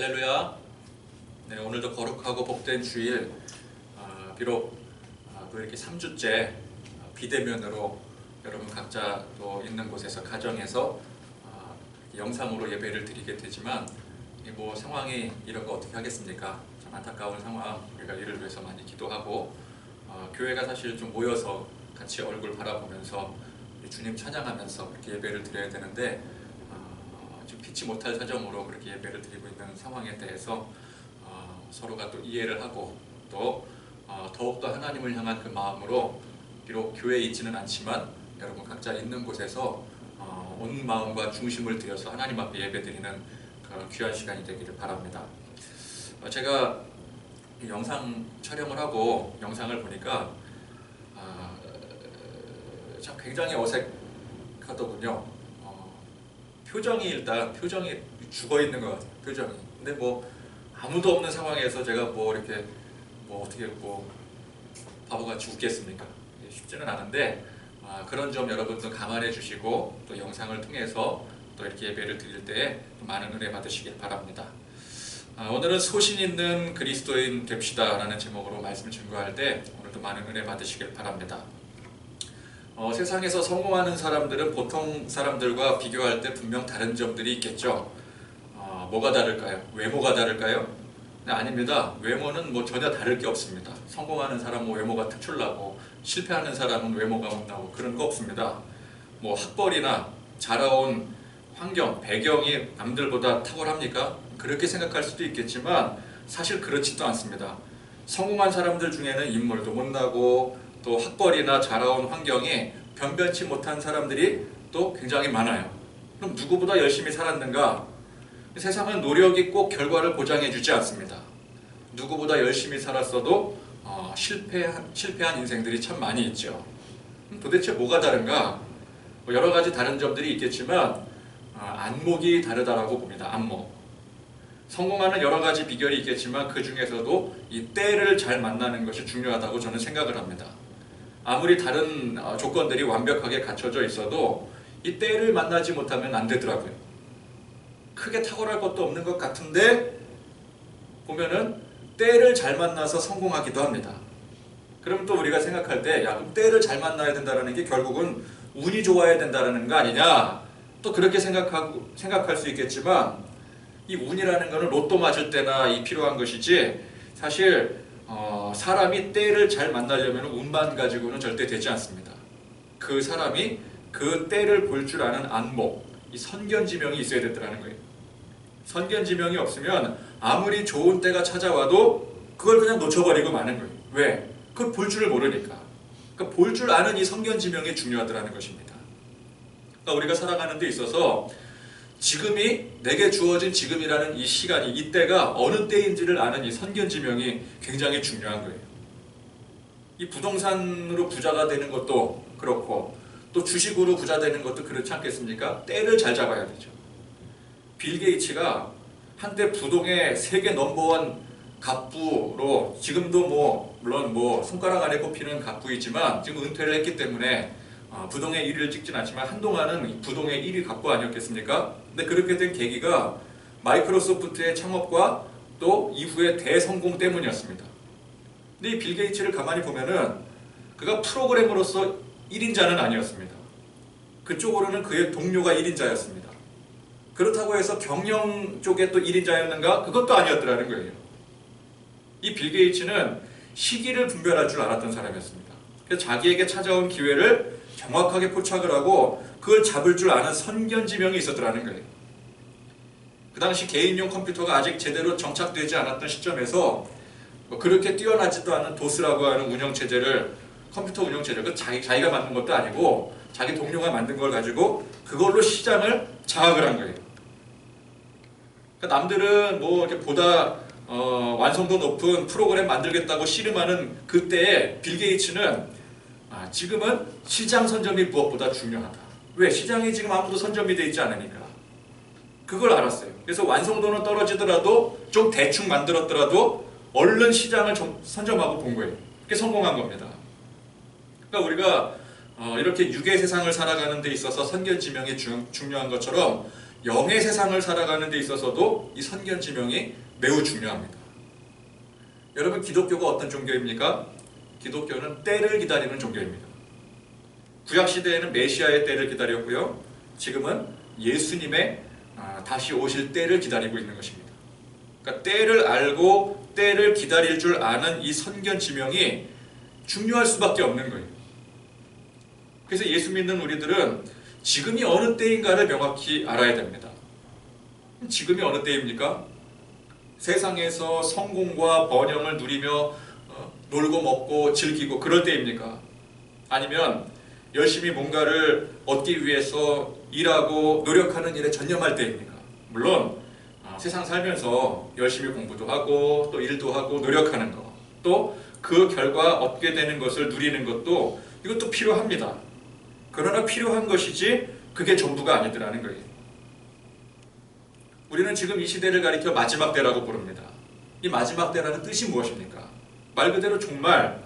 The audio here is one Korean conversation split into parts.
할렐루야. 네, 오늘도 거룩하고 복된 주일, 비록 또 이렇게 3주째 비대면으로 여러분 각자 또 있는 곳에서 가정에서 영상으로 예배를 드리게 되지만 뭐 상황이 이런 거 어떻게 하겠습니까? 참 안타까운 상황. 우리가 이를 위해서 많이 기도하고 교회가 사실 좀 모여서 같이 얼굴 바라보면서 주님 찬양하면서 이렇게 예배를 드려야 되는데 지금 피치 못할 사정으로 그렇게 예배를 드리고 있는 상황에 대해서 서로가 또 이해를 하고 또 더욱더 하나님을 향한 그 마음으로 비록 교회에 있지는 않지만 여러분 각자 있는 곳에서 온 마음과 중심을 들여서 하나님 앞에 예배드리는 그런 귀한 시간이 되기를 바랍니다. 제가 영상 촬영을 하고 영상을 보니까 참 굉장히 어색하더군요. 표정이 죽어 있는 것 같아요. 표정이. 근데 뭐 아무도 없는 상황에서 제가 뭐 이렇게 어떻게 바보같이 웃겠습니까? 쉽지는 않은데 그런 점 여러분도 감안해 주시고 또 영상을 통해서 또 이렇게 예배를 드릴 때 많은 은혜 받으시길 바랍니다. 오늘은 소신 있는 그리스도인 됩시다 라는 제목으로 말씀을 증거할 때 오늘도 많은 은혜 받으시길 바랍니다. 세상에서 성공하는 사람들은 보통 사람들과 비교할 때 분명 다른 점들이 있겠죠. 뭐가 다를까요? 외모가 다를까요? 네, 아닙니다. 외모는 뭐 전혀 다를 게 없습니다. 성공하는 사람은 외모가 특출나고 실패하는 사람은 외모가 못나고 그런 거 없습니다. 뭐 학벌이나 자라온 환경, 배경이 남들보다 탁월합니까? 그렇게 생각할 수도 있겠지만 사실 그렇지도 않습니다. 성공한 사람들 중에는 인물도 못나고 또 학벌이나 자라온 환경이 변변치 못한 사람들이 또 굉장히 많아요. 그럼 누구보다 열심히 살았는가? 세상은 노력이 꼭 결과를 보장해 주지 않습니다. 누구보다 열심히 살았어도 실패한 인생들이 참 많이 있죠. 도대체 뭐가 다른가? 여러 가지 다른 점들이 있겠지만 안목이 다르다라고 봅니다. 안목. 성공하는 여러 가지 비결이 있겠지만 그 중에서도 이 때를 잘 만나는 것이 중요하다고 저는 생각을 합니다. 아무리 다른 조건들이 완벽하게 갖춰져 있어도 이 때를 만나지 못하면 안 되더라고요. 크게 탁월할 것도 없는 것 같은데 보면은 때를 잘 만나서 성공하기도 합니다. 그럼 또 우리가 생각할 때 그럼 때를 잘 만나야 된다는 게 결국은 운이 좋아야 된다는 거 아니냐? 또 그렇게 생각할 수 있겠지만 이 운이라는 거는 로또 맞을 때나 필요한 것이지 사실 사람이 때를 잘 만나려면 운만 가지고는 절대 되지 않습니다. 그 사람이 그 때를 볼 줄 아는 안목, 이 선견지명이 있어야 된다는 거예요. 선견지명이 없으면 아무리 좋은 때가 찾아와도 그걸 그냥 놓쳐버리고 마는 거예요. 왜? 그걸 볼 줄을 모르니까. 그러니까 볼 줄 아는 이 선견지명이 중요하다는 것입니다. 그러니까 우리가 살아가는 데 있어서 지금이 내게 주어진 지금이라는 이 시간이 이때가 어느 때인지를 아는 이 선견지명이 굉장히 중요한 거예요. 이 부동산으로 부자가 되는 것도 그렇고 또 주식으로 부자 되는 것도 그렇지 않겠습니까? 때를 잘 잡아야 되죠. 빌 게이츠가 한때 부동의 세계 넘버원 갑부로 지금도 물론 손가락 안에 꼽히는 갑부이지만 지금 은퇴를 했기 때문에 부동의 1위를 찍진 않지만 한동안은 부동의 1위 갑부 아니었겠습니까? 근데 그렇게 된 계기가 마이크로소프트의 창업과 또 이후의 대성공 때문이었습니다. 근데 이 빌 게이츠를 가만히 보면은 그가 프로그래머로서 1인자는 아니었습니다. 그쪽으로는 그의 동료가 1인자였습니다. 그렇다고 해서 경영 쪽에 또 1인자였는가? 그것도 아니었더라는 거예요. 이 빌 게이츠는 시기를 분별할 줄 알았던 사람이었습니다. 그래서 자기에게 찾아온 기회를 정확하게 포착을 하고 그걸 잡을 줄 아는 선견지명이 있었더라는 거예요. 그 당시 개인용 컴퓨터가 아직 제대로 정착되지 않았던 시점에서 그렇게 뛰어나지도 않은 도스라고 하는 운영체제를 컴퓨터 운영체제를 자기가 만든 것도 아니고 자기 동료가 만든 걸 가지고 그걸로 시장을 장악을 한 거예요. 그러니까 남들은 이렇게 보다 완성도 높은 프로그램 만들겠다고 씨름하는 그때에 빌 게이츠는 지금은 시장 선점이 무엇보다 중요하다. 왜? 시장이 지금 아무도 선점이 되어 있지 않으니까. 그걸 알았어요. 그래서 완성도는 떨어지더라도 좀 대충 만들었더라도 얼른 시장을 선점하고 본 거예요. 그게 성공한 겁니다. 그러니까 우리가 이렇게 육의 세상을 살아가는 데 있어서 선견지명이 중요한 것처럼 영의 세상을 살아가는 데 있어서도 이 선견지명이 매우 중요합니다. 여러분, 기독교가 어떤 종교입니까? 기독교는 때를 기다리는 종교입니다. 구약시대에는 메시아의 때를 기다렸고요. 지금은 예수님의 다시 오실 때를 기다리고 있는 것입니다. 그러니까 때를 알고 때를 기다릴 줄 아는 이 선견지명이 중요할 수밖에 없는 거예요. 그래서 예수 믿는 우리들은 지금이 어느 때인가를 명확히 알아야 됩니다. 지금이 어느 때입니까? 세상에서 성공과 번영을 누리며 놀고 먹고 즐기고 그럴 때입니까? 아니면 열심히 뭔가를 얻기 위해서 일하고 노력하는 일에 전념할 때입니까? 물론 세상 살면서 열심히 공부도 하고 또 일도 하고 노력하는 것, 또 그 결과 얻게 되는 것을 누리는 것도 이것도 필요합니다. 그러나 필요한 것이지 그게 전부가 아니더라는 거예요. 우리는 지금 이 시대를 가리켜 마지막 때라고 부릅니다. 이 마지막 때라는 뜻이 무엇입니까? 말 그대로 종말,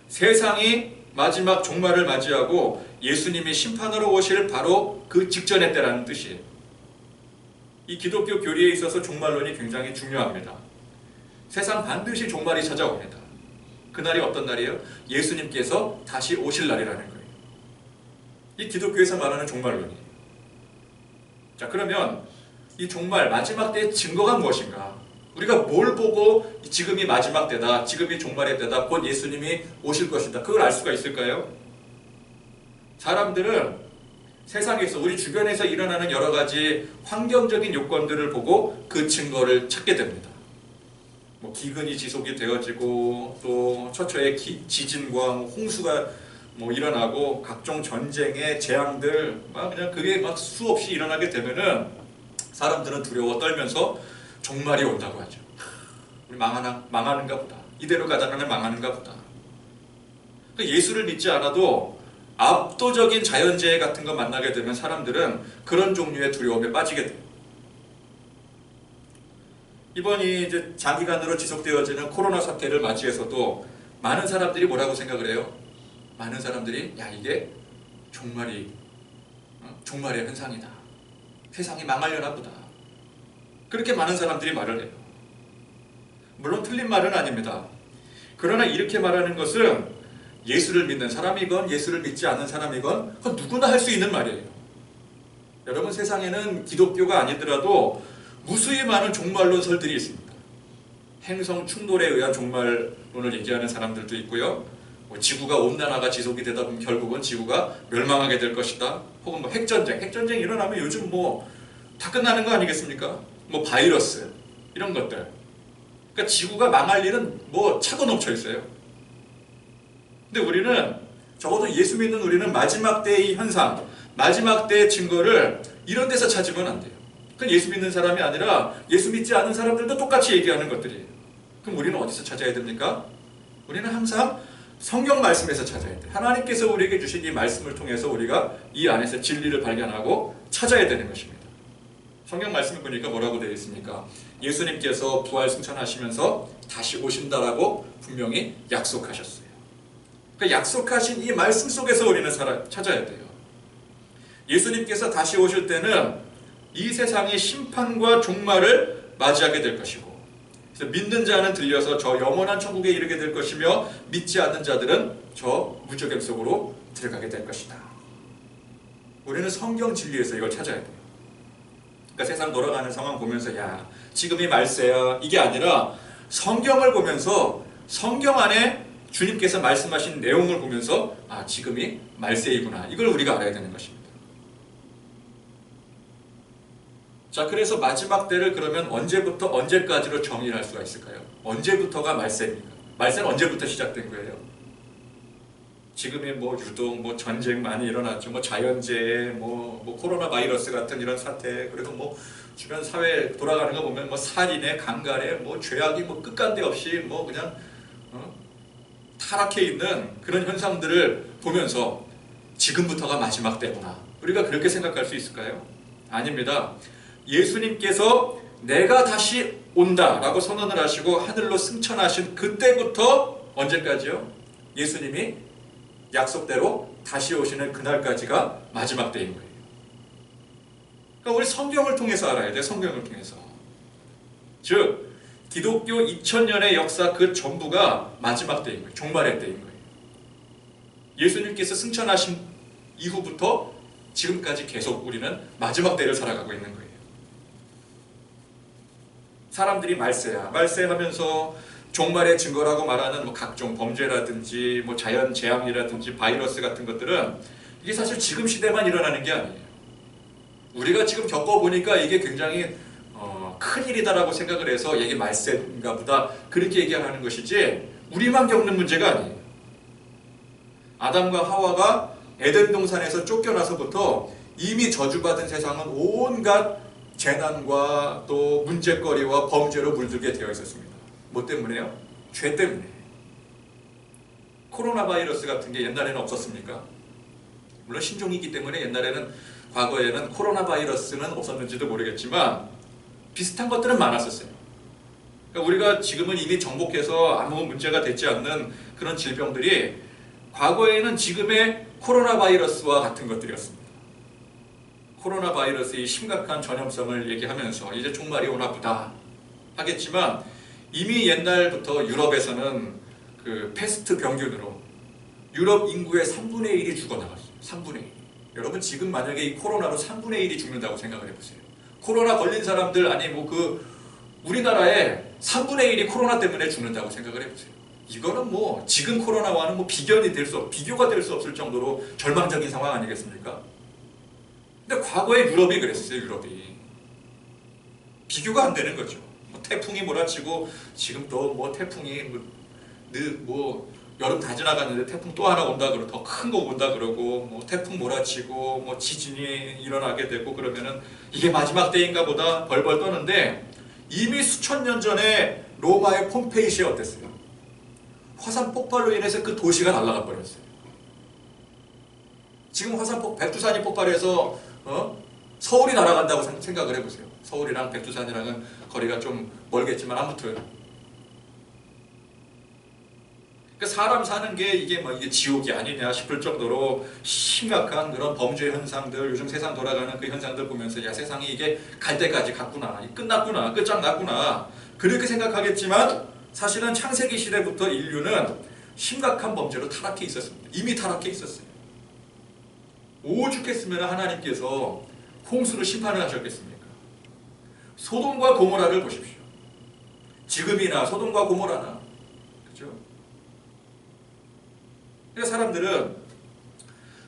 세상이 마지막 종말을 맞이하고 예수님이 심판하러 오실 바로 그 직전의 때라는 뜻이에요. 이 기독교 교리에 있어서 종말론이 굉장히 중요합니다. 세상 반드시 종말이 찾아옵니다. 그날이 어떤 날이에요? 예수님께서 다시 오실 날이라는 거예요. 이 기독교에서 말하는 종말론이에요. 자, 그러면 이 종말, 마지막 때의 증거가 무엇인가? 우리가 뭘 보고 지금이 마지막 때다, 지금이 종말의 때다, 곧 예수님이 오실 것이다, 그걸 알 수가 있을까요? 사람들은 세상에서 우리 주변에서 일어나는 여러 가지 환경적인 요건들을 보고 그 증거를 찾게 됩니다. 뭐 기근이 지속이 되어지고 또 처처에 지진과 홍수가 일어나고 각종 전쟁의 재앙들 그냥 그게 막 수없이 일어나게 되면은 사람들은 두려워 떨면서 종말이 온다고 하죠. 우리 망하는가 보다. 이대로 가다가는 망하는가 보다. 예수를 믿지 않아도 압도적인 자연재해 같은 거 만나게 되면 사람들은 그런 종류의 두려움에 빠지게 돼요. 이번이 이제 장기간으로 지속되어지는 코로나 사태를 맞이해서도 많은 사람들이 뭐라고 생각을 해요? 많은 사람들이 이게 종말의 현상이다. 세상이 망하려나 보다. 그렇게 많은 사람들이 말을 해요. 물론 틀린 말은 아닙니다. 그러나 이렇게 말하는 것은 예수를 믿는 사람이건 예수를 믿지 않는 사람이건 그건 누구나 할 수 있는 말이에요. 여러분, 세상에는 기독교가 아니더라도 무수히 많은 종말론설들이 있습니다. 행성 충돌에 의한 종말론을 얘기하는 사람들도 있고요. 지구가 온난화가 지속이 되다 보면 결국은 지구가 멸망하게 될 것이다. 혹은 핵전쟁 일어나면 요즘 다 끝나는 거 아니겠습니까? 바이러스 이런 것들. 그러니까 지구가 망할 일은 차고 넘쳐 있어요. 근데 우리는 적어도 예수 믿는 우리는 마지막 때의 현상, 마지막 때의 증거를 이런 데서 찾으면 안 돼요. 그건 예수 믿는 사람이 아니라 예수 믿지 않는 사람들도 똑같이 얘기하는 것들이에요. 그럼 우리는 어디서 찾아야 됩니까? 우리는 항상 성경 말씀에서 찾아야 돼요. 하나님께서 우리에게 주신 이 말씀을 통해서 우리가 이 안에서 진리를 발견하고 찾아야 되는 것입니다. 성경 말씀을 보니까 뭐라고 되어 있습니까? 예수님께서 부활 승천하시면서 다시 오신다라고 분명히 약속하셨어요. 그러니까 약속하신 이 말씀 속에서 우리는 찾아야 돼요. 예수님께서 다시 오실 때는 이 세상의 심판과 종말을 맞이하게 될 것이고, 그래서 믿는 자는 들려서 저 영원한 천국에 이르게 될 것이며 믿지 않는 자들은 저 무저겜 속으로 들어가게 될 것이다. 우리는 성경 진리에서 이걸 찾아야 돼요. 그러니까 세상 돌아가는 상황 보면서 지금이 말세야 이게 아니라 성경을 보면서 성경 안에 주님께서 말씀하신 내용을 보면서 지금이 말세이구나, 이걸 우리가 알아야 되는 것입니다. 자, 그래서 마지막 때를 그러면 언제부터 언제까지로 정의할 수가 있을까요? 언제부터가 말세입니까? 말세는 언제부터 시작된 거예요? 지금의 유독 전쟁 많이 일어났죠. 자연재해, 코로나 바이러스 같은 이런 사태, 그리고 주변 사회 돌아가는 거 보면 살인에, 강간에, 죄악이 끝간데 없이 그냥 타락해 있는 그런 현상들을 보면서 지금부터가 마지막 때구나, 우리가 그렇게 생각할 수 있을까요? 아닙니다. 예수님께서 내가 다시 온다라고 선언을 하시고 하늘로 승천하신 그때부터 언제까지요? 예수님이 약속대로 다시 오시는 그날까지가 마지막 때인 거예요. 그러니까 우리 성경을 통해서 알아야 돼. 성경을 통해서. 즉 기독교 2000년의 역사 그 전부가 마지막 때인 거예요. 종말의 때인 거예요. 예수님께서 승천하신 이후부터 지금까지 계속 우리는 마지막 때를 살아가고 있는 거예요. 사람들이 말세야, 말세하면서 종말의 증거라고 말하는 뭐 각종 범죄라든지 뭐 자연 재앙이라든지 바이러스 같은 것들은 이게 사실 지금 시대만 일어나는 게 아니에요. 우리가 지금 겪어보니까 이게 굉장히 큰일이다라고 생각을 해서 이게 말세인가 보다 그렇게 얘기하는 것이지 우리만 겪는 문제가 아니에요. 아담과 하와가 에덴 동산에서 쫓겨나서부터 이미 저주받은 세상은 온갖 재난과 또 문제거리와 범죄로 물들게 되어 있었습니다. 뭐 때문에요? 죄 때문에. 코로나 바이러스 같은 게 옛날에는 없었습니까? 물론 신종이기 때문에 옛날에는 과거에는 코로나 바이러스는 없었는지도 모르겠지만 비슷한 것들은 많았었어요. 그러니까 우리가 지금은 이미 정복해서 아무 문제가 되지 않는 그런 질병들이 과거에는 지금의 코로나 바이러스와 같은 것들이었습니다. 코로나 바이러스의 심각한 전염성을 얘기하면서 이제 종말이 오나 보다 하겠지만 이미 옛날부터 유럽에서는 그 패스트 병균으로 유럽 인구의 3분의 1이 죽어나갔어요. 3분의 1. 여러분 지금 만약에 이 코로나로 3분의 1이 죽는다고 생각을 해보세요. 코로나 걸린 사람들 아니 뭐 그 우리나라에 3분의 1이 코로나 때문에 죽는다고 생각을 해보세요. 이거는 뭐 지금 코로나와는 뭐 비교가 될 수 없을 정도로 절망적인 상황 아니겠습니까? 근데 과거에 유럽이 그랬어요. 유럽이 비교가 안 되는 거죠. 뭐 태풍이 몰아치고 지금 또 뭐 태풍이 뭐 여름 다 지나갔는데 태풍 또 하나 온다 그러고 더 큰 거 온다 그러고 뭐 태풍 몰아치고 뭐 지진이 일어나게 되고 그러면은 이게 마지막 때인가 보다 벌벌 떠는데 이미 수천 년 전에 로마의 폼페이시에 어땠어요? 화산 폭발로 인해서 그 도시가 날아가 버렸어요. 지금 백두산이 폭발해서 서울이 날아간다고 생각을 해보세요. 서울이랑 백두산이랑은 거리가 좀 멀겠지만 아무튼 그러니까 사람 사는 게 이게 지옥이 아니냐 싶을 정도로 심각한 그런 범죄 현상들, 요즘 세상 돌아가는 그 현상들 보면서 야 세상이 이게 갈 때까지 갔구나, 끝났구나, 끝장났구나 그렇게 생각하겠지만 사실은 창세기 시대부터 인류는 심각한 범죄로 타락해 있었습니다. 이미 타락해 있었어요. 오죽했으면 하나님께서 홍수로 심판을 하셨겠습니까? 소돔과 고모라를 보십시오. 지금이나 소돔과 고모라나 그렇죠? 그러니까 사람들은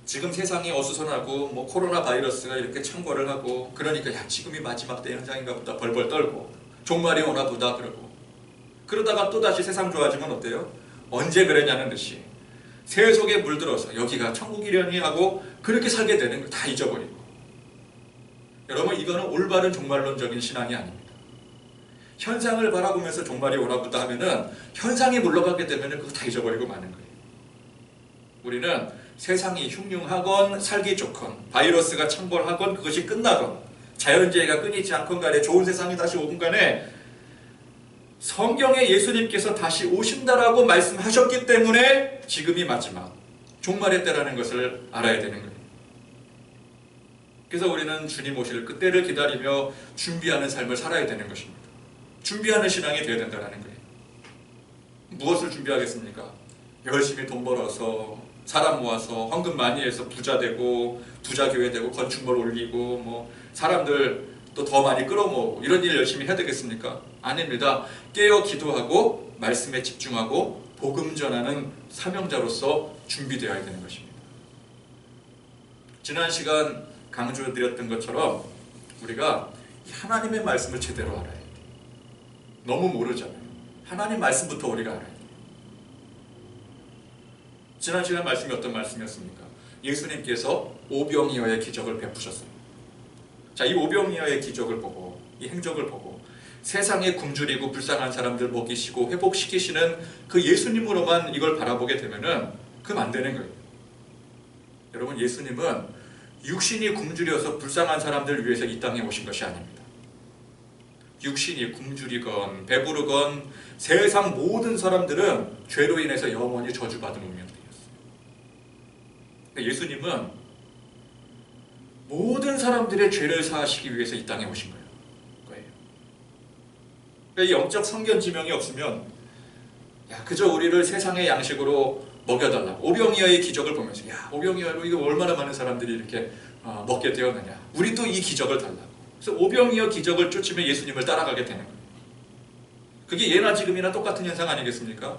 지금 세상이 어수선하고 뭐 코로나 바이러스가 이렇게 창궐을 하고 그러니까 야 지금이 마지막 때 현상인가 보다 벌벌 떨고 종말이 오나 보다 그러다가 또다시 세상 좋아지면 어때요? 언제 그랬냐는 듯이 새 속에 물들어서 여기가 천국이려니 하고 그렇게 살게 되는 걸 다 잊어버리고 여러분 이거는 올바른 종말론적인 신앙이 아닙니다. 현상을 바라보면서 종말이 오나 보다 하면은 현상이 물러가게 되면 그거 다 잊어버리고 마는 거예요. 우리는 세상이 흉흉하건 살기 좋건 바이러스가 창궐하건 그것이 끝나건 자연재해가 끊이지 않건 간에 좋은 세상이 다시 오건 간에 성경에 예수님께서 다시 오신다라고 말씀하셨기 때문에 지금이 마지막 종말의 때라는 것을 알아야 되는 거예요. 그래서 우리는 주님 오실 그때를 기다리며 준비하는 삶을 살아야 되는 것입니다. 준비하는 신앙이 되어야 된다는 거예요. 무엇을 준비하겠습니까? 열심히 돈 벌어서 사람 모아서 헌금 많이 해서 부자 되고 부자 교회 되고 건축물 올리고 뭐 사람들 또 더 많이 끌어모으고 이런 일 열심히 해야 되겠습니까? 아닙니다. 깨어 기도하고 말씀에 집중하고 복음 전하는 사명자로서 준비되어야 되는 것입니다. 지난 시간 강조드렸던 것처럼 우리가 하나님의 말씀을 제대로 알아야 돼요. 너무 모르잖아요. 하나님 말씀부터 우리가 알아야 돼요. 지난 시간 말씀이 어떤 말씀이었습니까? 예수님께서 오병이어의 기적을 베푸셨어요. 자, 이 오병이어의 기적을 보고 이 행적을 보고 세상에 굶주리고 불쌍한 사람들 먹이시고 회복시키시는 그 예수님으로만 이걸 바라보게 되면은 그럼 안 되는 거예요. 여러분 예수님은 육신이 굶주려서 불쌍한 사람들 위해서 이 땅에 오신 것이 아닙니다. 육신이 굶주리건 배부르건 세상 모든 사람들은 죄로 인해서 영원히 저주받은 운명들이었어요. 예수님은 모든 사람들의 죄를 사하시기 위해서 이 땅에 오신 거예요. 그러니까 영적 성견지명이 없으면 그저 우리를 세상의 양식으로 먹여달라고 오병이어의 기적을 보면서 오병이어로 이거 얼마나 많은 사람들이 이렇게 먹게 되었느냐, 우리도 이 기적을 달라고. 그래서 오병이어 기적을 쫓으며 예수님을 따라가게 되는 거예요. 그게 예나 지금이나 똑같은 현상 아니겠습니까?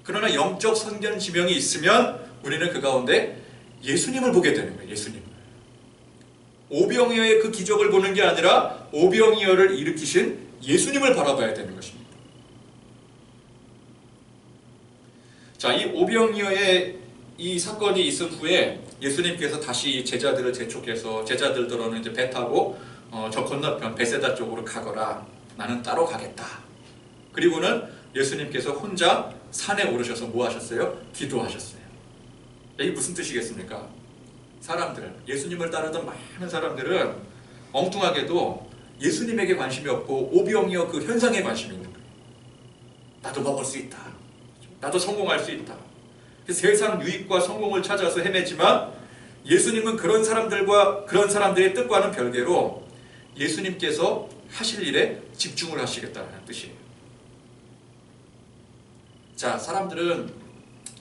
그러나 영적 성견지명이 있으면 우리는 그 가운데 예수님을 보게 되는 거예요. 예수님을. 오병이어의 그 기적을 보는 게 아니라 오병이어를 일으키신 예수님을 바라봐야 되는 것입니다. 자, 이 오병이어의 이 사건이 있은 후에 예수님께서 다시 제자들을 재촉해서 제자들더러는 이제 배 타고 저 건너편 베세다 쪽으로 가거라. 나는 따로 가겠다. 그리고는 예수님께서 혼자 산에 오르셔서 뭐 하셨어요? 기도하셨어요. 이게 무슨 뜻이겠습니까? 사람들, 예수님을 따르던 많은 사람들은 엉뚱하게도 예수님에게 관심이 없고 오병이어 그 현상에 관심이 있는 거예요. 나도 먹을 수 있다. 나도 성공할 수 있다. 세상 유익과 성공을 찾아서 헤매지만 예수님은 그런 사람들과 그런 사람들의 뜻과는 별개로 예수님께서 하실 일에 집중을 하시겠다는 뜻이에요. 자, 사람들은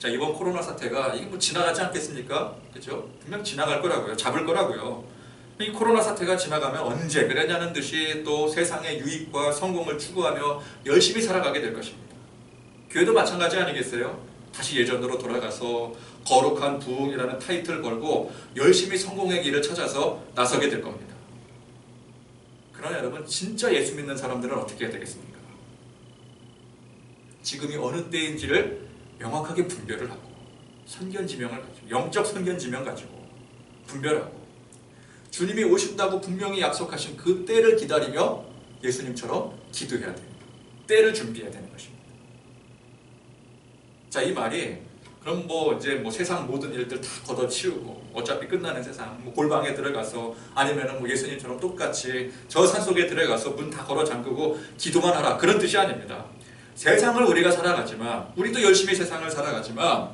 이번 코로나 사태가 이게 뭐 지나가지 않겠습니까? 그렇죠? 분명 지나갈 거라고요. 잡을 거라고요. 이 코로나 사태가 지나가면 언제 그러냐는 듯이 또 세상의 유익과 성공을 추구하며 열심히 살아가게 될 것입니다. 교회도 마찬가지 아니겠어요? 다시 예전으로 돌아가서 거룩한 부흥이라는 타이틀을 걸고 열심히 성공의 길을 찾아서 나서게 될 겁니다. 그러나 여러분, 진짜 예수 믿는 사람들은 어떻게 해야 되겠습니까? 지금이 어느 때인지를 명확하게 분별을 하고 선견지명을 가지고 영적 선견지명 가지고 분별하고 주님이 오신다고 분명히 약속하신 그 때를 기다리며 예수님처럼 기도해야 됩니다. 때를 준비해야 되는 것입니다. 자, 이 말이 그럼 이제 세상 모든 일들 다 걷어치우고 어차피 끝나는 세상 골방에 들어가서 아니면은 예수님처럼 똑같이 저 산속에 들어가서 문 다 걸어 잠그고 기도만 하라, 그런 뜻이 아닙니다. 세상을 우리가 살아가지만, 우리도 열심히 세상을 살아가지만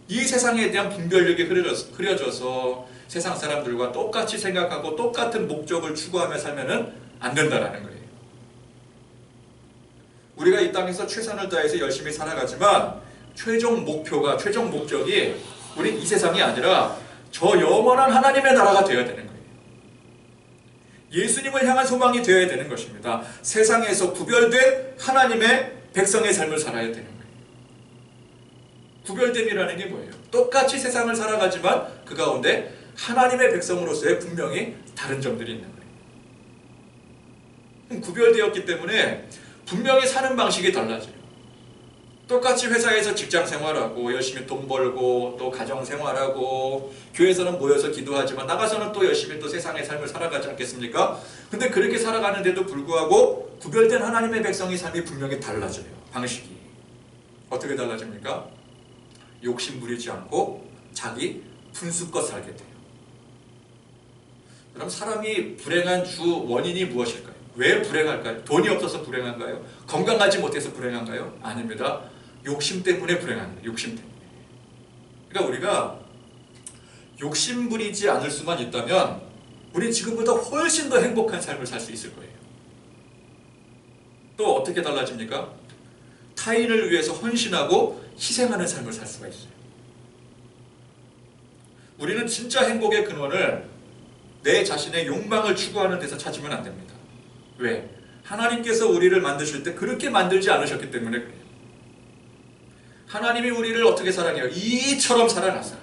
이 세상에 대한 분별력이 흐려져서 세상 사람들과 똑같이 생각하고 똑같은 목적을 추구하며 살면은 안 된다라는 거예요. 우리가 이 땅에서 최선을 다해서 열심히 살아가지만 최종 목적이 우리 이 세상이 아니라 저 영원한 하나님의 나라가 되어야 되는 거예요. 예수님을 향한 소망이 되어야 되는 것입니다. 세상에서 구별된 하나님의 백성의 삶을 살아야 되는 거예요. 구별됨이라는 게 뭐예요? 똑같이 세상을 살아가지만 그 가운데 하나님의 백성으로서의 분명히 다른 점들이 있는 거예요. 구별되었기 때문에 분명히 사는 방식이 달라져요. 똑같이 회사에서 직장 생활하고 열심히 돈 벌고 또 가정 생활하고 교회에서는 모여서 기도하지만 나가서는 또 열심히 또 세상의 삶을 살아가지 않겠습니까? 근데 그렇게 살아가는데도 불구하고 구별된 하나님의 백성의 삶이 분명히 달라져요. 방식이. 어떻게 달라집니까? 욕심 부리지 않고 자기 분수껏 살게 돼요. 그럼 사람이 불행한 주 원인이 무엇일까요? 왜 불행할까요? 돈이 없어서 불행한가요? 건강하지 못해서 불행한가요? 아닙니다. 욕심 때문에 불행한 거예요. 욕심 때문에. 그러니까 우리가 욕심 부리지 않을 수만 있다면 우리 지금보다 훨씬 더 행복한 삶을 살 수 있을 거예요. 또 어떻게 달라집니까? 타인을 위해서 헌신하고 희생하는 삶을 살 수가 있어요. 우리는 진짜 행복의 근원을 내 자신의 욕망을 추구하는 데서 찾으면 안 됩니다. 왜? 하나님께서 우리를 만드실 때 그렇게 만들지 않으셨기 때문에 그래요. 하나님이 우리를 어떻게 사랑해요? 이처럼 사랑하세요.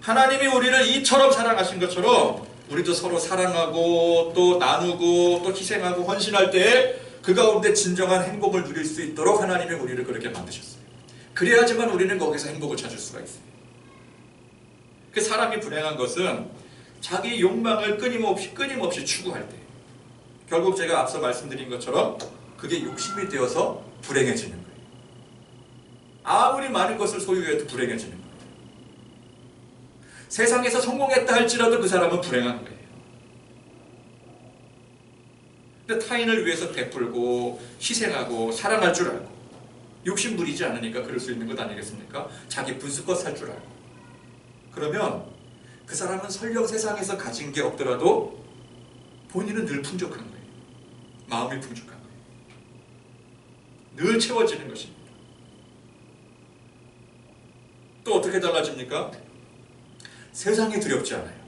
하나님이 우리를 이처럼 사랑하신 것처럼 우리도 서로 사랑하고 또 나누고 또 희생하고 헌신할 때 그 가운데 진정한 행복을 누릴 수 있도록 하나님이 우리를 그렇게 만드셨어요. 그래야지만 우리는 거기서 행복을 찾을 수가 있어요. 그 사람이 불행한 것은 자기 욕망을 끊임없이 추구할 때 결국 제가 앞서 말씀드린 것처럼 그게 욕심이 되어서 불행해지는 거예요. 아무리 많은 것을 소유해도 불행해지는 거예요. 세상에서 성공했다 할지라도 그 사람은 불행한 거예요. 근데 타인을 위해서 베풀고 희생하고 사랑할 줄 알고 욕심 부리지 않으니까 그럴 수 있는 것 아니겠습니까? 자기 분수껏 살 줄 알고. 그러면 그 사람은 설령 세상에서 가진 게 없더라도 본인은 늘 풍족한 거예요. 마음이 풍족한 거예요. 늘 채워지는 것입니다. 또 어떻게 달라집니까? 세상이 두렵지 않아요.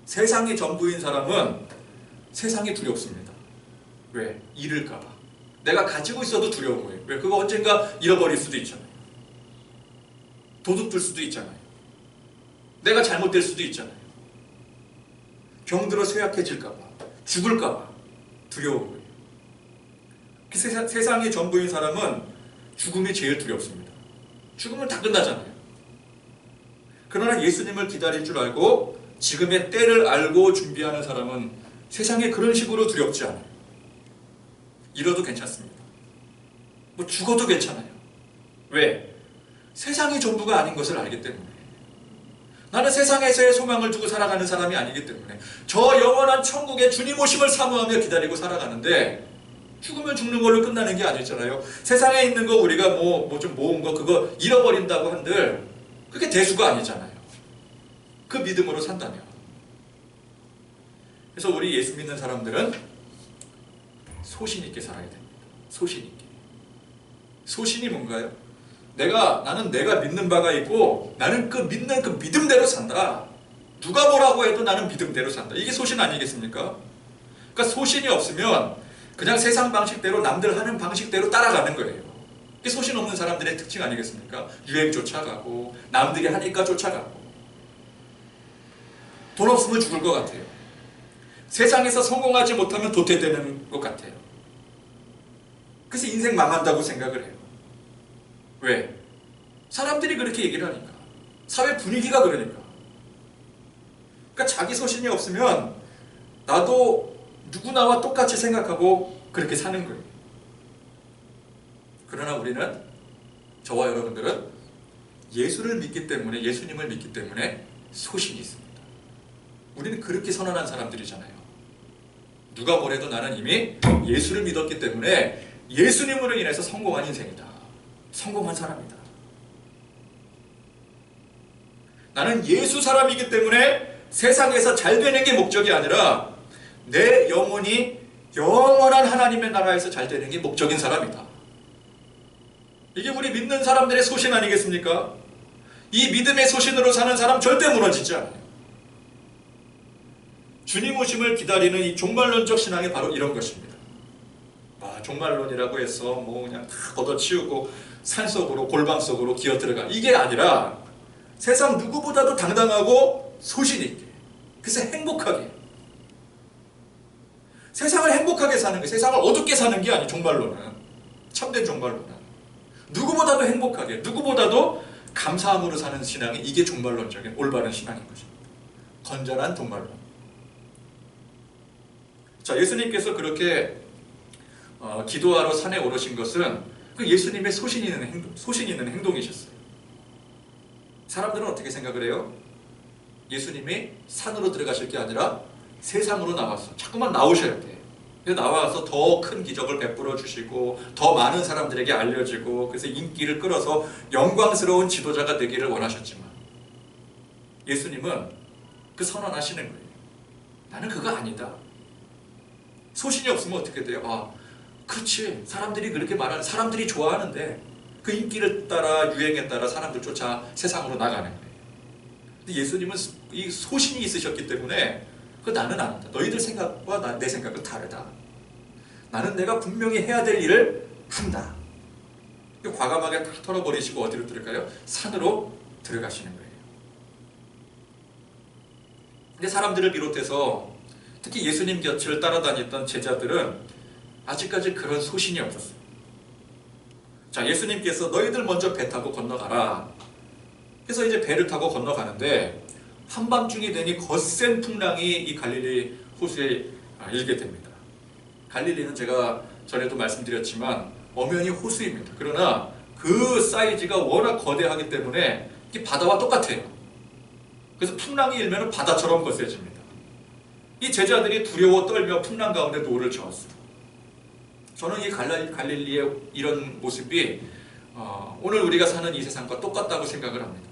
세상이 전부인 사람은 세상이 두렵습니다. 왜? 잃을까 봐. 내가 가지고 있어도 두려운 거예요. 왜? 그거 언젠가 잃어버릴 수도 있잖아요. 도둑들 수도 있잖아요. 내가 잘못될 수도 있잖아요. 병들어 쇠약해질까 봐. 죽을까 봐. 두려운 거예요. 세상의 전부인 사람은 죽음이 제일 두렵습니다. 죽으면 다 끝나잖아요. 그러나 예수님을 기다릴 줄 알고 지금의 때를 알고 준비하는 사람은 세상에 그런 식으로 두렵지 않아요. 잃어도 괜찮습니다. 뭐 죽어도 괜찮아요. 왜? 세상이 전부가 아닌 것을 알기 때문에. 나는 세상에서의 소망을 두고 살아가는 사람이 아니기 때문에 저 영원한 천국의 주님 오심을 사모하며 기다리고 살아가는데 죽으면 죽는 걸로 끝나는 게 아니잖아요. 세상에 있는 거 우리가 뭐 좀 모은 거 그거 잃어버린다고 한들 그게 대수가 아니잖아요. 그 믿음으로 산다면. 그래서 우리 예수 믿는 사람들은 소신 있게 살아야 됩니다. 소신 있게. 소신이 뭔가요? 나는 내가 믿는 바가 있고 나는 그 믿는 그 믿음대로 산다. 누가 뭐라고 해도 나는 믿음대로 산다. 이게 소신 아니겠습니까? 그러니까 소신이 없으면 그냥 세상 방식대로 남들 하는 방식대로 따라가는 거예요. 이게 소신 없는 사람들의 특징 아니겠습니까? 유행 쫓아가고 남들이 하니까 쫓아가고 돈 없으면 죽을 것 같아요. 세상에서 성공하지 못하면 도태되는 것 같아요. 그래서 인생 망한다고 생각을 해요. 왜? 사람들이 그렇게 얘기를 하니까. 사회 분위기가 그러니까. 그러니까 자기 소신이 없으면 나도 누구나와 똑같이 생각하고 그렇게 사는 거예요. 그러나 우리는, 저와 여러분들은 예수를 믿기 때문에, 예수님을 믿기 때문에 소신이 있습니다. 우리는 그렇게 선언한 사람들이잖아요. 누가 뭐래도 나는 이미 예수를 믿었기 때문에 예수님으로 인해서 성공한 인생이다. 성공한 사람이다. 나는 예수 사람이기 때문에 세상에서 잘 되는 게 목적이 아니라 내 영혼이 영원한 하나님의 나라에서 잘 되는 게 목적인 사람이다. 이게 우리 믿는 사람들의 소신 아니겠습니까? 이 믿음의 소신으로 사는 사람 절대 무너지지 않아요. 주님 오심을 기다리는 이 종말론적 신앙이 바로 이런 것입니다. 종말론이라고 해서 그냥 다 걷어치우고 산속으로 골방 속으로 기어 들어가. 이게 아니라 세상 누구보다도 당당하고 소신 있게. 그래서 행복하게. 세상을 행복하게 사는 게, 세상을 어둡게 사는 게 아니에요. 종말론은. 참된 종말론은. 누구보다도 행복하게, 누구보다도 감사함으로 사는 신앙이 이게 종말론적인 올바른 신앙인 것입니다. 건전한 종말론. 자, 예수님께서 그렇게 기도하러 산에 오르신 것은 그 예수님의 소신 있는 행동이셨어요. 사람들은 어떻게 생각을 해요? 예수님이 산으로 들어가실 게 아니라 세상으로 나와서 자꾸만 나오셔야 돼. 그래서 나와서 더 큰 기적을 베풀어 주시고 더 많은 사람들에게 알려지고 그래서 인기를 끌어서 영광스러운 지도자가 되기를 원하셨지만 예수님은 그 선언하시는 거예요. 나는 그거 아니다. 소신이 없으면 어떻게 돼요? 그렇지. 사람들이 그렇게 말하는, 사람들이 좋아하는데 그 인기를 따라 유행에 따라 사람들 쫓아 세상으로 나가는 거예요. 근데 예수님은 이 소신이 있으셨기 때문에 나는 안 한다. 너희들 생각과 내 생각은 다르다. 나는 내가 분명히 해야 될 일을 한다. 과감하게 다 털어버리시고 어디로 들어갈까요? 산으로 들어가시는 거예요. 근데 사람들을 비롯해서 특히 예수님 곁을 따라다녔던 제자들은 아직까지 그런 소신이 없었어요. 자, 예수님께서 너희들 먼저 배 타고 건너가라. 그래서 이제 배를 타고 건너가는데 한밤중이 되니 거센 풍랑이 이 갈릴리 호수에 일게 됩니다. 갈릴리는 제가 전에도 말씀드렸지만 엄연히 호수입니다. 그러나 그 사이즈가 워낙 거대하기 때문에 이 바다와 똑같아요. 그래서 풍랑이 일면 바다처럼 거세집니다. 이 제자들이 두려워 떨며 풍랑 가운데 노를 저었어요. 저는 이 갈릴리의 이런 모습이 오늘 우리가 사는 이 세상과 똑같다고 생각을 합니다.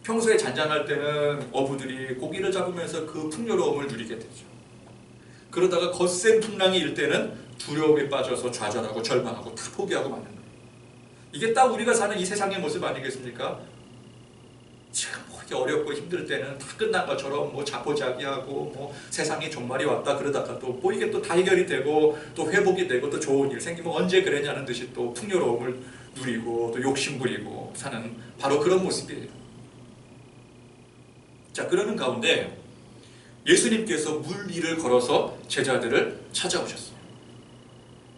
평소에 잔잔할 때는 어부들이 고기를 잡으면서 그 풍요로움을 누리게 되죠. 그러다가 거센 풍랑이 일 때는 두려움에 빠져서 좌절하고 절망하고 다 포기하고 마는 거예요. 이게 딱 우리가 사는 이 세상의 모습 아니겠습니까? 지금 뭐 이렇게 어렵고 힘들 때는 다 끝난 것처럼 뭐 자포자기하고 뭐 세상이 종말이 왔다 그러다가 또 뭐 이게 또 다 해결이 되고 또 회복이 되고 또 좋은 일 생기면 언제 그랬냐는 듯이 또 풍요로움을 누리고 또 욕심 부리고 사는 바로 그런 모습이에요. 자, 그러는 가운데 예수님께서 물 위를 걸어서 제자들을 찾아오셨어요.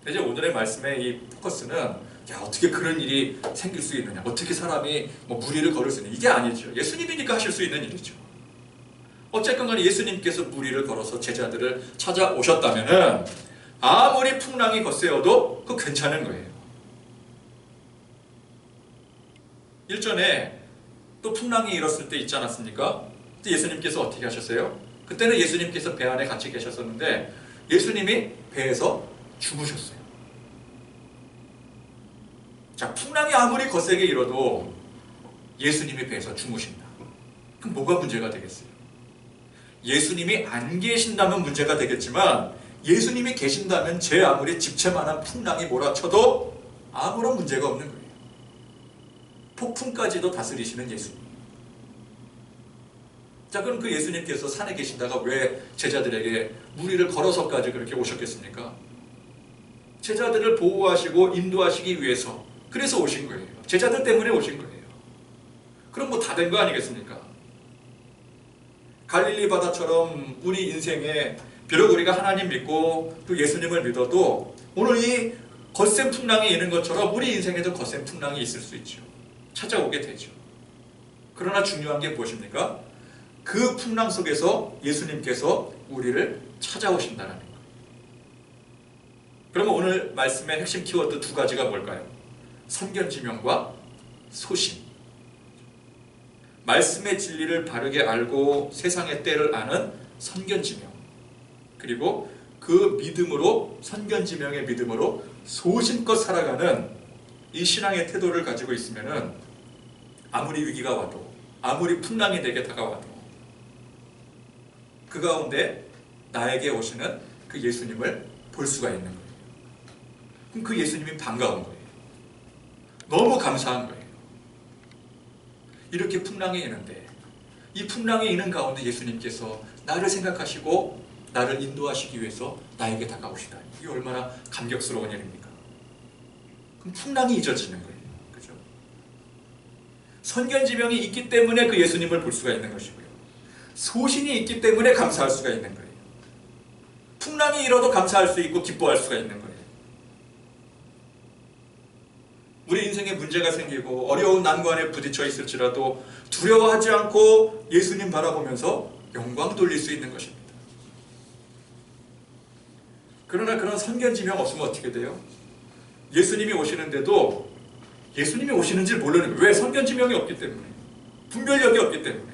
이제 오늘의 말씀의 이 포커스는 어떻게 그런 일이 생길 수 있느냐, 어떻게 사람이 뭐 물 위를 걸을 수 있느냐, 이게 아니죠. 예수님이니까 하실 수 있는 일이죠. 어쨌건 간에 예수님께서 물 위를 걸어서 제자들을 찾아오셨다면은 아무리 풍랑이 거세어도 그거 괜찮은 거예요. 일전에 또 풍랑이 일었을 때 있지 않았습니까? 그때 예수님께서 어떻게 하셨어요? 그때는 예수님께서 배 안에 같이 계셨었는데 예수님이 배에서 주무셨어요. 자, 풍랑이 아무리 거세게 일어도 예수님이 배에서 주무신다. 그럼 뭐가 문제가 되겠어요? 예수님이 안 계신다면 문제가 되겠지만 예수님이 계신다면 제 아무리 집채만한 풍랑이 몰아쳐도 아무런 문제가 없는 거예요. 폭풍까지도 다스리시는 예수님. 자, 그럼 그 예수님께서 산에 계시다가 왜 제자들에게 물 위를 걸어서까지 그렇게 오셨겠습니까? 제자들을 보호하시고 인도하시기 위해서, 그래서 오신 거예요. 제자들 때문에 오신 거예요. 그럼 뭐 다 된 거 아니겠습니까? 갈릴리 바다처럼 우리 인생에 비록 우리가 하나님 믿고 또 예수님을 믿어도 오늘 이 거센 풍랑이 있는 것처럼 우리 인생에도 거센 풍랑이 있을 수 있죠. 찾아오게 되죠. 그러나 중요한 게 무엇입니까? 그 풍랑 속에서 예수님께서 우리를 찾아오신다는 거예요. 그러면 오늘 말씀의 핵심 키워드 두 가지가 뭘까요? 선견지명과 소신. 말씀의 진리를 바르게 알고 세상의 때를 아는 선견지명, 그리고 그 믿음으로, 선견지명의 믿음으로 소신껏 살아가는 이 신앙의 태도를 가지고 있으면은 아무리 위기가 와도, 아무리 풍랑이 내게 다가와도 그 가운데 나에게 오시는 그 예수님을 볼 수가 있는 거예요. 그럼 그 예수님이 반가운 거예요. 너무 감사한 거예요. 이렇게 풍랑이 있는데 이 풍랑이 있는 가운데 예수님께서 나를 생각하시고 나를 인도하시기 위해서 나에게 다가오시다. 이게 얼마나 감격스러운 일입니까? 그럼 풍랑이 잊어지는 거예요. 그죠? 선견지명이 있기 때문에 그 예수님을 볼 수가 있는 것이고요. 소신이 있기 때문에 감사할 수가 있는 거예요. 풍랑이 일어도 감사할 수 있고 기뻐할 수가 있는 거예요. 우리 인생에 문제가 생기고 어려운 난관에 부딪혀 있을지라도 두려워하지 않고 예수님 바라보면서 영광 돌릴 수 있는 것입니다. 그러나 그런 선견지명 없으면 어떻게 돼요? 예수님이 오시는데도 예수님이 오시는지 모르는 거예요. 왜? 선견지명이 없기 때문에. 분별력이 없기 때문에.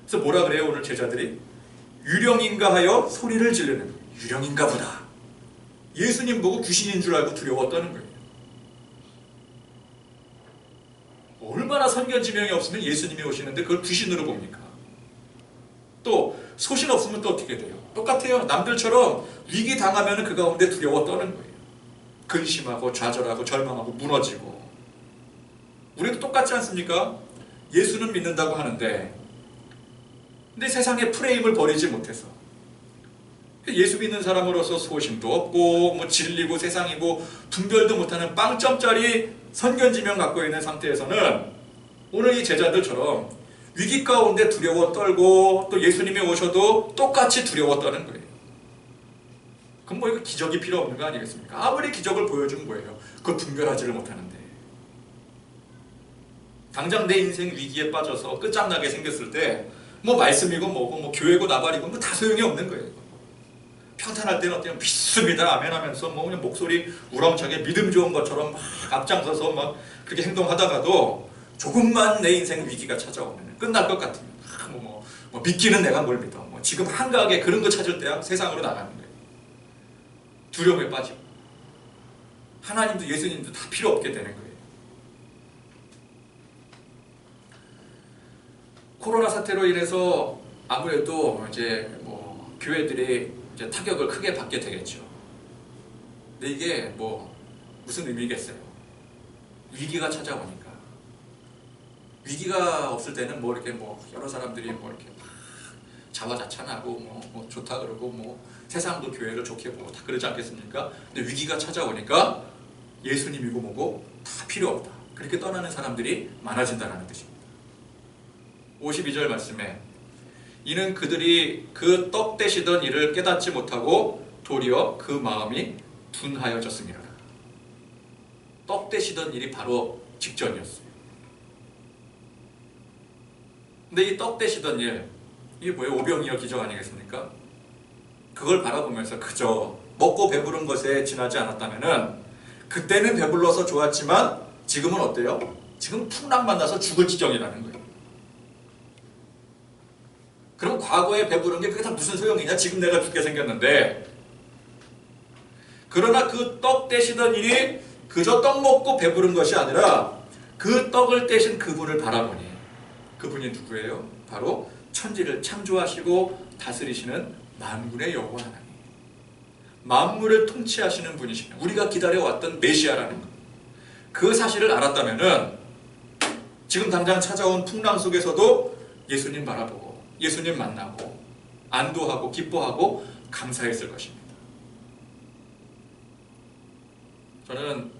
그래서 뭐라 그래요? 오늘 제자들이 유령인가 하여 소리를 지르는 거예요. 유령인가 보다. 예수님 보고 귀신인 줄 알고 두려웠다는 거예요. 얼마나 선견지명이 없으면 예수님이 오시는데 그걸 귀신으로 봅니까? 또 소신 없으면 또 어떻게 돼요? 똑같아요. 남들처럼 위기 당하면 그 가운데 두려워 떠는 거예요. 근심하고 좌절하고 절망하고 무너지고. 우리도 똑같지 않습니까? 예수는 믿는다고 하는데 근데 세상의 프레임을 버리지 못해서 예수 믿는 사람으로서 소신도 없고 뭐 진리고 세상이고 분별도 못하는 빵점짜리 선견지명 갖고 있는 상태에서는 오늘 이 제자들처럼 위기 가운데 두려워 떨고 또 예수님이 오셔도 똑같이 두려워 떠는 거예요. 그럼 뭐 이거 기적이 필요 없는 거 아니겠습니까? 아무리 기적을 보여준 거예요. 그걸 분별하지를 못하는데. 당장 내 인생 위기에 빠져서 끝장나게 생겼을 때 뭐 말씀이고 뭐고 뭐 교회고 나발이고 뭐 다 소용이 없는 거예요. 평탄할 때는 어때요? 믿습니다 아멘 하면서 뭐 그냥 목소리 우렁차게 믿음 좋은 것처럼 막 앞장서서 막 그렇게 행동하다가도 조금만 내 인생 위기가 찾아오면 끝날 것 같으면 뭐 믿기는 내가 뭘 믿어. 뭐 지금 한가하게 그런 거 찾을 때야 세상으로 나가는 거예요. 두려움에 빠지고 하나님도 예수님도 다 필요 없게 되는 거예요. 코로나 사태로 인해서 아무래도 이제 뭐 교회들이 이제 타격을 크게 받게 되겠죠. 근데 이게 뭐 무슨 의미겠어요? 위기가 찾아오니까. 위기가 없을 때는 뭐 이렇게 뭐 여러 사람들이 뭐 이렇게 막 자화자찬하고 뭐 좋다 그러고 뭐 세상도 교회를 좋게 보고 다 그러지 않겠습니까? 근데 위기가 찾아오니까 예수님이고 뭐고 다 필요 없다. 그렇게 떠나는 사람들이 많아진다는 뜻입니다. 52절 말씀에 이는 그들이 그 떡 되시던 일을 깨닫지 못하고 도리어 그 마음이 둔하여졌습니다. 떡 되시던 일이 바로 직전이었어요. 근데 이 떡 되시던 일, 이게 뭐예요? 오병이어 기적 아니겠습니까? 그걸 바라보면서 그저 먹고 배부른 것에 지나지 않았다면은 그때는 배불러서 좋았지만 지금은 어때요? 지금 풍랑 만나서 죽을 지경이라는 거예요. 그럼 과거에 배부른 게 그게 다 무슨 소용이냐? 지금 내가 죽게 생겼는데. 그러나 그 떡 떼시던 일이 그저 떡 먹고 배부른 것이 아니라 그 떡을 떼신 그분을 바라보니 그분이 누구예요? 바로 천지를 창조하시고 다스리시는 만군의 여호와 하나님. 만물을 통치하시는 분이시네. 우리가 기다려왔던 메시아라는 것. 그 사실을 알았다면은 지금 당장 찾아온 풍랑 속에서도 예수님 바라보고 예수님 만나고 안도하고 기뻐하고 감사했을 것입니다. 저는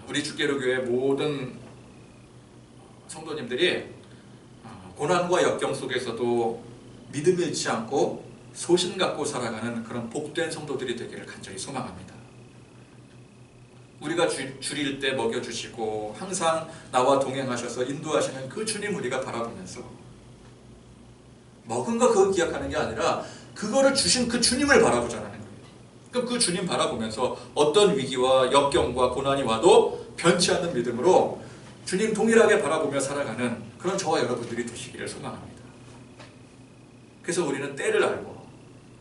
우리 주께로교회 모든 성도님들이 고난과 역경 속에서도 믿음 잃지 않고 소신 갖고 살아가는 그런 복된 성도들이 되기를 간절히 소망합니다. 우리가 줄일 때 먹여주시고 항상 나와 동행하셔서 인도하시는 그 주님 우리가 바라보면서 먹은 거 그거 기억하는 게 아니라 그거를 주신 그 주님을 바라보자는 거예요. 그럼 그 주님 바라보면서 어떤 위기와 역경과 고난이 와도 변치 않는 믿음으로 주님 동일하게 바라보며 살아가는 그런 저와 여러분들이 되시기를 소망합니다. 그래서 우리는 때를 알고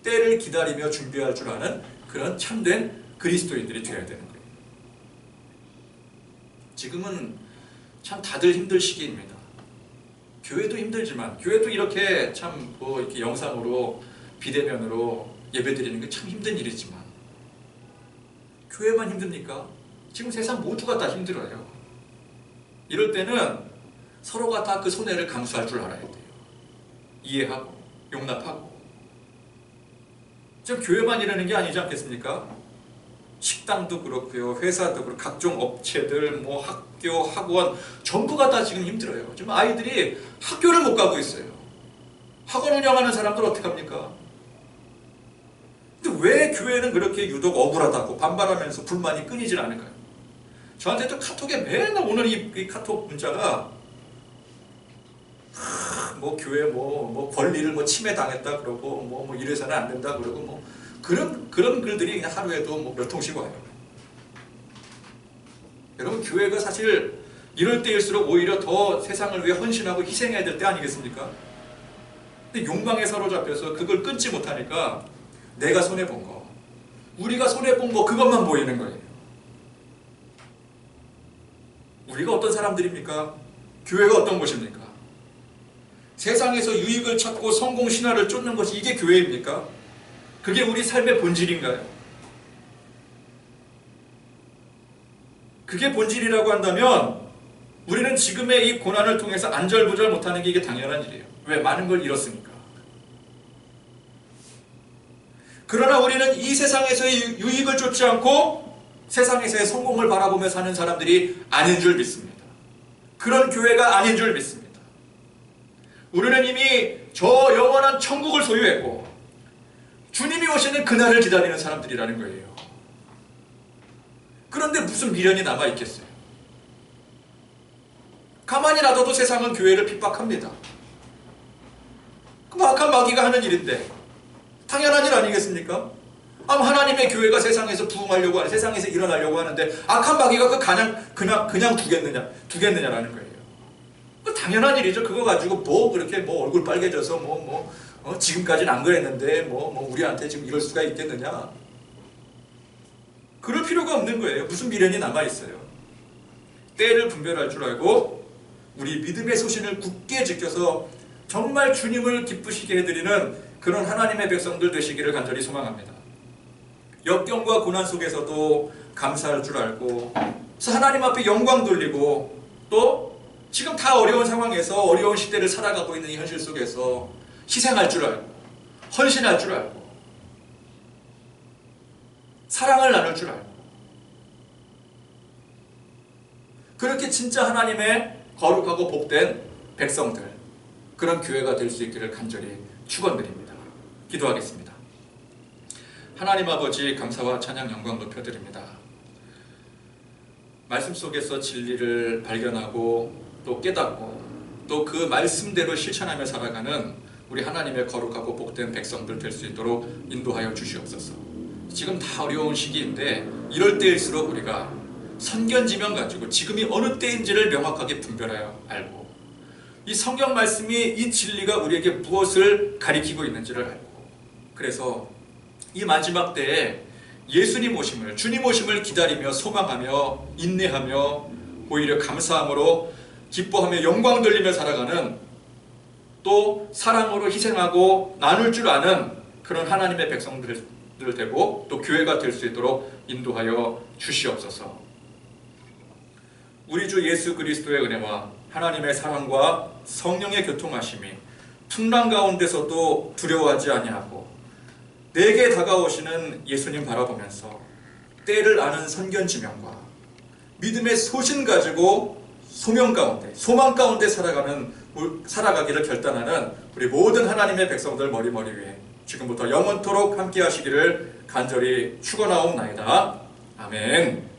때를 기다리며 준비할 줄 아는 그런 참된 그리스도인들이 되어야 되는 거예요. 지금은 참 다들 힘들 시기입니다. 교회도 힘들지만 교회도 이렇게 참 뭐 이렇게 영상으로 비대면으로 예배드리는 게 참 힘든 일이지만 교회만 힘듭니까? 지금 세상 모두가 다 힘들어요. 이럴 때는 서로가 다 그 손해를 감수할 줄 알아야 돼요. 이해하고 용납하고. 지금 교회만 이러는 게 아니지 않겠습니까? 식당도 그렇고요, 회사도 그렇고, 각종 업체들, 뭐 학교, 학원 전부가 다 지금 힘들어요. 지금 아이들이 학교를 못 가고 있어요. 학원 운영하는 사람들 어떡합니까? 근데 왜 교회는 그렇게 유독 억울하다고 반발하면서 불만이 끊이질 않을까요? 저한테도 카톡에 맨날 오는 이 카톡 문자가 뭐 교회 뭐 권리를 뭐 침해당했다 그러고 뭐 이래서는 안 된다 그러고 뭐 그런 글들이 그냥 하루에도 뭐 몇 통씩 와요. 여러분 교회가 사실 이럴 때일수록 오히려 더 세상을 위해 헌신하고 희생해야 될 때 아니겠습니까? 근데 욕망에 사로잡혀서 그걸 끊지 못하니까 내가 손해본 거, 우리가 손해본 거 그것만 보이는 거예요. 우리가 어떤 사람들입니까? 교회가 어떤 곳입니까? 세상에서 유익을 찾고 성공 신화를 쫓는 것이 이게 교회입니까? 그게 우리 삶의 본질인가요? 그게 본질이라고 한다면 우리는 지금의 이 고난을 통해서 안절부절 못하는 게 이게 당연한 일이에요. 왜? 많은 걸 잃었으니까. 그러나 우리는 이 세상에서의 유익을 쫓지 않고 세상에서의 성공을 바라보며 사는 사람들이 아닌 줄 믿습니다. 그런 교회가 아닌 줄 믿습니다. 우리는 이미 저 영원한 천국을 소유했고 주님이 오시는 그날을 기다리는 사람들이라는 거예요. 그런데 무슨 미련이 남아있겠어요? 가만히 놔둬도 세상은 교회를 핍박합니다. 그 악한 마귀가 하는 일인데 당연한 일 아니겠습니까? 하나님의 교회가 세상에서 부흥하려고 하는, 세상에서 일어나려고 하는데 악한 마귀가 그냥 두겠느냐라는 거예요. 당연한 일이죠. 그거 가지고 뭐 그렇게 뭐 얼굴 빨개져서 지금까지는 안 그랬는데 우리한테 지금 이럴 수가 있겠느냐? 그럴 필요가 없는 거예요. 무슨 미련이 남아 있어요. 때를 분별할 줄 알고 우리 믿음의 소신을 굳게 지켜서 정말 주님을 기쁘시게 해드리는 그런 하나님의 백성들 되시기를 간절히 소망합니다. 역경과 고난 속에서도 감사할 줄 알고, 그래서 하나님 앞에 영광 돌리고, 또 지금 다 어려운 상황에서 어려운 시대를 살아가고 있는 이 현실 속에서 희생할 줄 알고, 헌신할 줄 알고, 사랑을 나눌 줄 알고, 그렇게 진짜 하나님의 거룩하고 복된 백성들, 그런 교회가 될 수 있기를 간절히 축원드립니다. 기도하겠습니다. 하나님 아버지, 감사와 찬양 영광 높여드립니다. 말씀 속에서 진리를 발견하고 또 깨닫고 또 그 말씀대로 실천하며 살아가는 우리 하나님의 거룩하고 복된 백성들 될 수 있도록 인도하여 주시옵소서. 지금 다 어려운 시기인데 이럴 때일수록 우리가 선견지명 가지고 지금이 어느 때인지를 명확하게 분별하여 알고, 이 성경 말씀이, 이 진리가 우리에게 무엇을 가리키고 있는지를 알고, 그래서 이 마지막 때에 예수님 오심을, 주님 오심을 기다리며 소망하며 인내하며 오히려 감사함으로 기뻐하며 영광 돌리며 살아가는, 또 사랑으로 희생하고 나눌 줄 아는 그런 하나님의 백성들 되고 또 교회가 될 수 있도록 인도하여 주시옵소서. 우리 주 예수 그리스도의 은혜와 하나님의 사랑과 성령의 교통하심이 풍랑 가운데서도 두려워하지 아니하고 내게 다가오시는 예수님 바라보면서 때를 아는 선견지명과 믿음의 소신 가지고 소명 가운데, 소망 가운데 살아가기를 결단하는 우리 모든 하나님의 백성들 머리머리 위에 지금부터 영원토록 함께 하시기를 간절히 축원하옵나이다. 아멘.